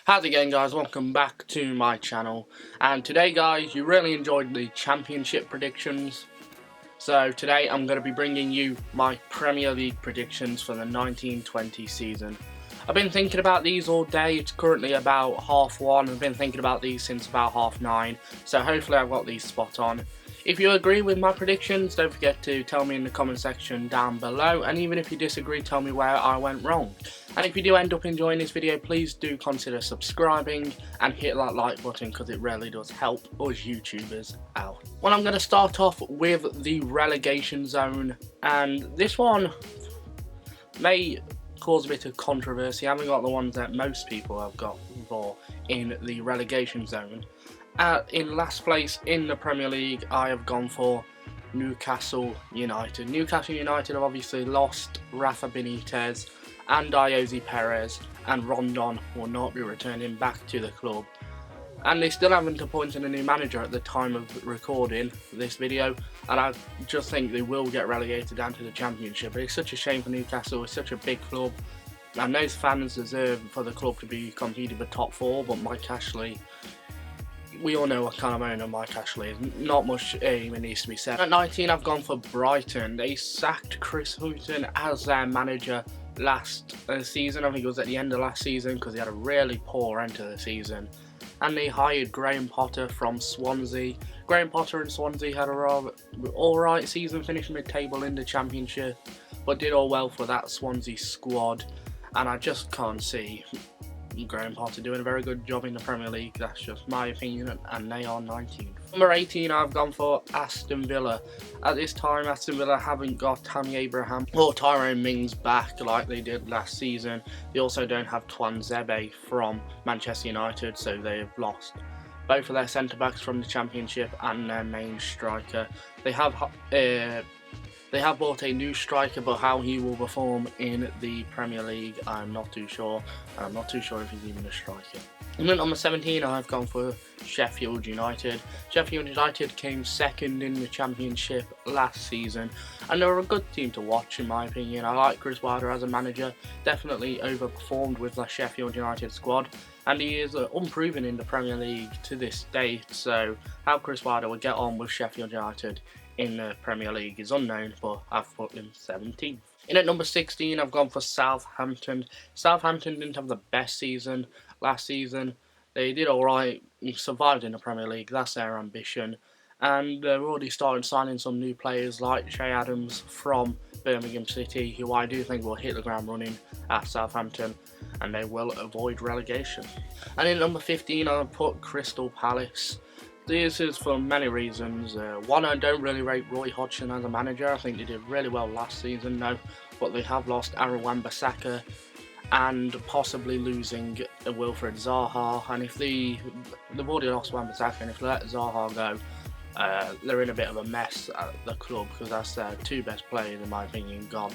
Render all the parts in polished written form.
How's it going, guys? Welcome back to my channel. And today, guys, you really enjoyed the championship predictions. So today I'm going to be bringing you my Premier League predictions for the 1920 season. I've been thinking about these all day. It's currently about 1:30. I've been thinking about these since about 9:30. So hopefully I've got these spot on. If you agree with my predictions, don't forget to tell me in the comment section down below. And even if you disagree, tell me where I went wrong. And if you do end up enjoying this video, please do consider subscribing and hit that like button because it really does help us YouTubers out. Well, I'm going to start off with the relegation zone, and this one may cause a bit of controversy. I haven't got the ones that most people have got for in the relegation zone. In last place in the Premier League, I have gone for Newcastle United. Newcastle United have obviously lost Rafa Benitez and Iosi Perez, and Rondon will not be returning back to the club. And they still haven't appointed a new manager at the time of recording this video, and I just think they will get relegated down to the Championship. It's such a shame for Newcastle. It's such a big club, and those fans deserve for the club to be competing for top 4, but Mike Ashley, we all know what kind of owner Mike Ashley is. Not much even needs to be said. At 19, I've gone for Brighton. They sacked Chris Hughton as their manager last season. I think it was at the end of last season because he had a really poor end to the season. And they hired Graham Potter from Swansea. Graham Potter and Swansea had a rather alright season, finished mid-table in the Championship, but did all well for that Swansea squad. And I just can't see Graham Potter doing a very good job in the Premier League. That's just my opinion, and they are 19th. Number 18, I've gone for Aston Villa. At this time, Aston Villa haven't got Tammy Abraham or Tyrone Mings back like they did last season. They also don't have Twan Zebe from Manchester United, so they have lost both of their centre-backs from the Championship and their main striker. They have bought a new striker, but how he will perform in the Premier League, I'm not too sure. And I'm not too sure if he's even a striker. And then number 17, I've gone for Sheffield United. Sheffield United came second in the Championship last season, and they're a good team to watch in my opinion. I like Chris Wilder as a manager, definitely overperformed with the Sheffield United squad, and he is unproven in the Premier League to this date, so how Chris Wilder will get on with Sheffield United in the Premier League is unknown, but I've put them 17th. In at number 16, I've gone for Southampton. Southampton didn't have the best season last season. They did alright, survived in the Premier League, that's their ambition. And they've already started signing some new players like Che Adams from Birmingham City, who I do think will hit the ground running at Southampton, and they will avoid relegation. And in number 15, I've put Crystal Palace. This is for many reasons. One, I don't really rate Roy Hodgson as a manager. I think they did really well last season now, but they have lost Aaron Wan-Bissaka and possibly losing Wilfred Zaha. And if they've already lost Wan-Bissaka, and if they let Zaha go, they're in a bit of a mess at the club because that's their two best players in my opinion gone.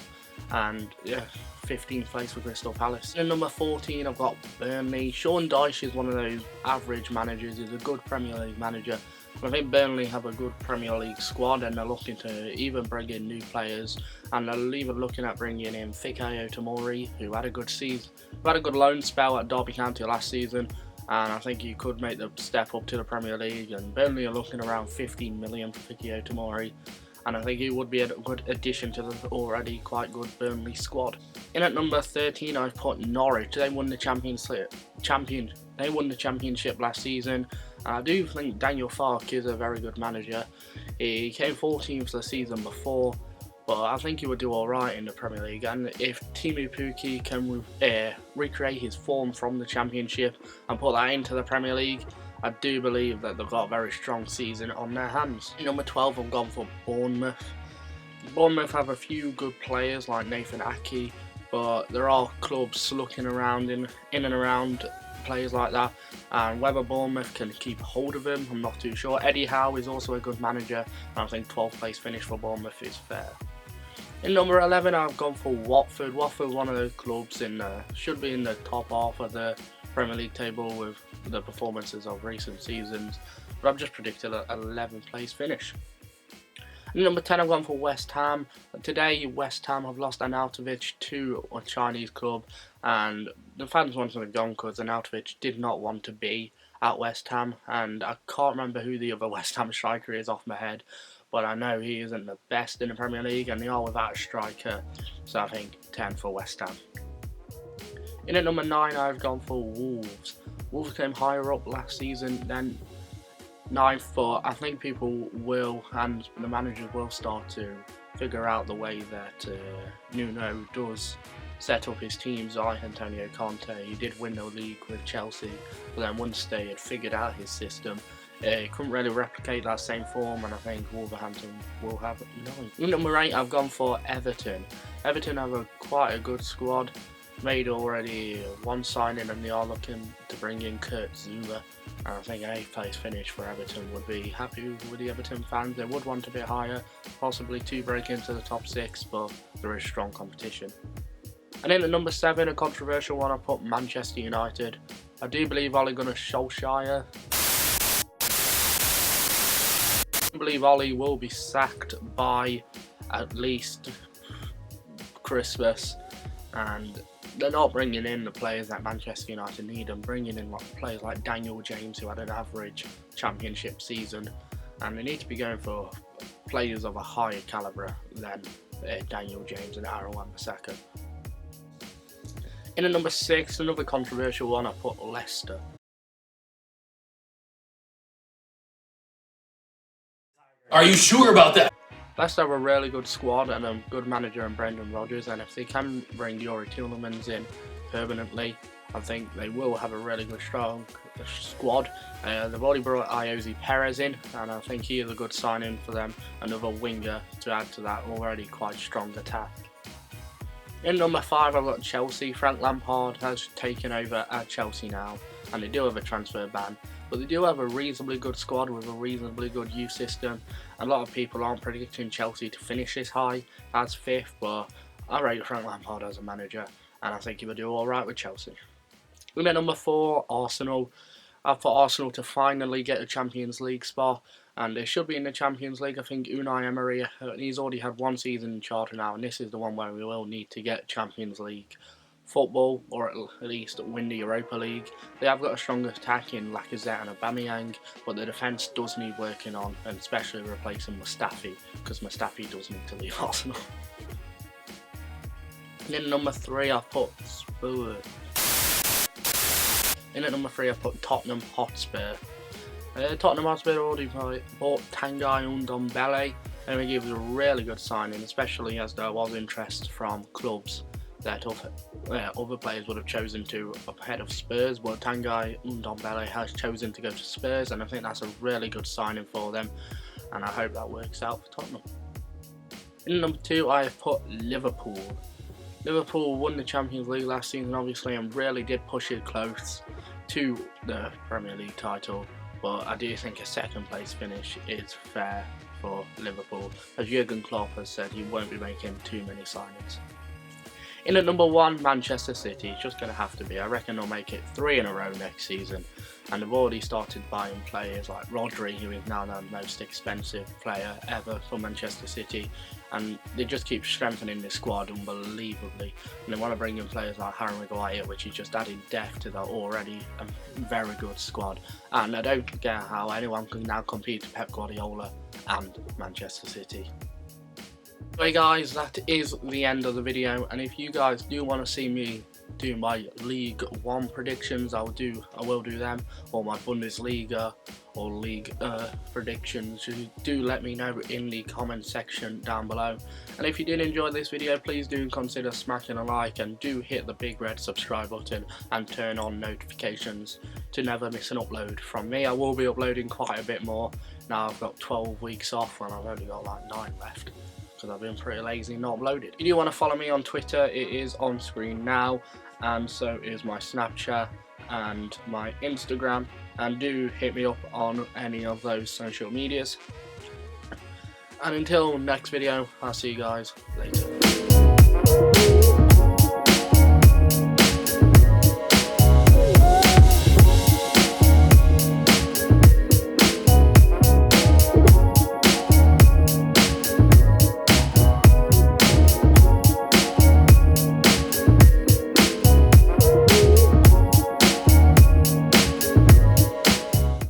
And yeah, 15th place for Crystal Palace. In number 14, I've got Burnley. Sean Dyche is one of those average managers. He's a good Premier League manager. I think Burnley have a good Premier League squad, and they're looking to even bring in new players, and they're even looking at bringing in Fikayo Tomori, who had a good season, who had a good loan spell at Derby County last season, and I think he could make the step up to the Premier League. And Burnley are looking around 15 million for Fikayo Tomori, and I think he would be a good addition to the already quite good Burnley squad. In at number 13, I've put Norwich. They won the Championship last season, and I do think Daniel Farke is a very good manager. He came 14th the season before, but I think he would do alright in the Premier League. And if Teemu Pukki can recreate his form from the Championship and put that into the Premier League, I do believe that they've got a very strong season on their hands. Number 12, I've gone for Bournemouth. Bournemouth have a few good players like Nathan Ake, but there are clubs looking around in and around players like that, and whether Bournemouth can keep hold of him, I'm not too sure. Eddie Howe is also a good manager, and I think 12th place finish for Bournemouth is fair. In number 11, I've gone for Watford. Watford, one of those clubs should be in the top half of the Premier League table with the performances of recent seasons, but I've just predicted an 11th place finish. Number 10, I've gone for West Ham. Today, West Ham have lost Arnautovic to a Chinese club, and the fans wanted him gone because Arnautovic did not want to be at West Ham, and I can't remember who the other West Ham striker is off my head, but I know he isn't the best in the Premier League, and they are without a striker, so I think 10 for West Ham. In at number 9, I've gone for Wolves. Wolves came higher up last season than 9th, but I think people will, and the managers will start to figure out the way that Nuno does set up his teams. Like Antonio Conte, he did win the league with Chelsea, but then once they had figured out his system, he couldn't really replicate that same form, and I think Wolverhampton will have 9. In number 8, I've gone for Everton. Everton have quite a good squad, made already one signing, and they are looking to bring in Kurt Zouma, and I think an 8th place finish for Everton would be happy with the Everton fans. They would want a bit higher, possibly to break into the top 6, but there is strong competition. And in at number 7, a controversial one, I put Manchester United. I do believe Ole Gunnar Solskjaer, I believe Ole will be sacked by at least Christmas, and they're not bringing in the players that Manchester United need, and bringing in players like Daniel James, who had an average championship season, and they need to be going for players of a higher calibre than Daniel James and Aaron Wan-Bissaka. In at number 6, another controversial one, I put Leicester. Are you sure about that? Leicester have a really good squad and a good manager in Brendan Rodgers, and if they can bring Yuri Tielemans in permanently, I think they will have a really good strong squad. They've already brought Iosi Perez in, and I think he is a good signing for them, another winger to add to that already quite strong attack. In number 5, I've got Chelsea. Frank Lampard has taken over at Chelsea now, and they do have a transfer ban, but they do have a reasonably good squad with a reasonably good youth system. A lot of people aren't predicting Chelsea to finish this high as 5th, but I rate Frank Lampard as a manager, and I think he will do alright with Chelsea. In at number 4, Arsenal. I've put Arsenal to finally get a Champions League spot, and they should be in the Champions League. I think Unai Emery, he's already had one season in charge now, and this is the one where we will need to get Champions League football, or at least win the Europa League. They have got a strong attack in Lacazette and Aubameyang, but the defence does need working on, and especially replacing Mustafi, because Mustafi does need to leave Arsenal. And in number 3, I've put Spurs. In at number 3, I've put Tottenham Hotspur. Tottenham Hotspur already bought Tanguy Ndombele, and he gave us a really good signing, especially as there was interest from clubs that other players would have chosen to ahead of Spurs, but Tanguy Ndombele has chosen to go to Spurs, and I think that's a really good signing for them, and I hope that works out for Tottenham. In number 2, I have put Liverpool. Liverpool won the Champions League last season, obviously, and really did push it close to the Premier League title, but I do think a 2nd place finish is fair for Liverpool, as Jurgen Klopp has said he won't be making too many signings. In at number 1, Manchester City. It's just going to have to be. I reckon they'll make it 3 in a row next season, and they've already started buying players like Rodri, who is now the most expensive player ever for Manchester City, and they just keep strengthening this squad unbelievably, and they want to bring in players like Harry Maguire, which is just adding depth to their already very good squad, and I don't get how anyone can now compete with Pep Guardiola and Manchester City. Anyway guys, that is the end of the video, and if you guys do want to see me do my League 1 predictions, I will do them, or my Bundesliga or League predictions, do let me know in the comment section down below. And if you did enjoy this video, please do consider smacking a like, and do hit the big red subscribe button and turn on notifications to never miss an upload from me. I will be uploading quite a bit more now. I've got 12 weeks off and I've only got like 9 left, because I've been pretty lazy and not uploaded. If you do want to follow me on Twitter, it is on screen now, and so is my Snapchat and my Instagram, and do hit me up on any of those social medias. And until next video, I'll see you guys later.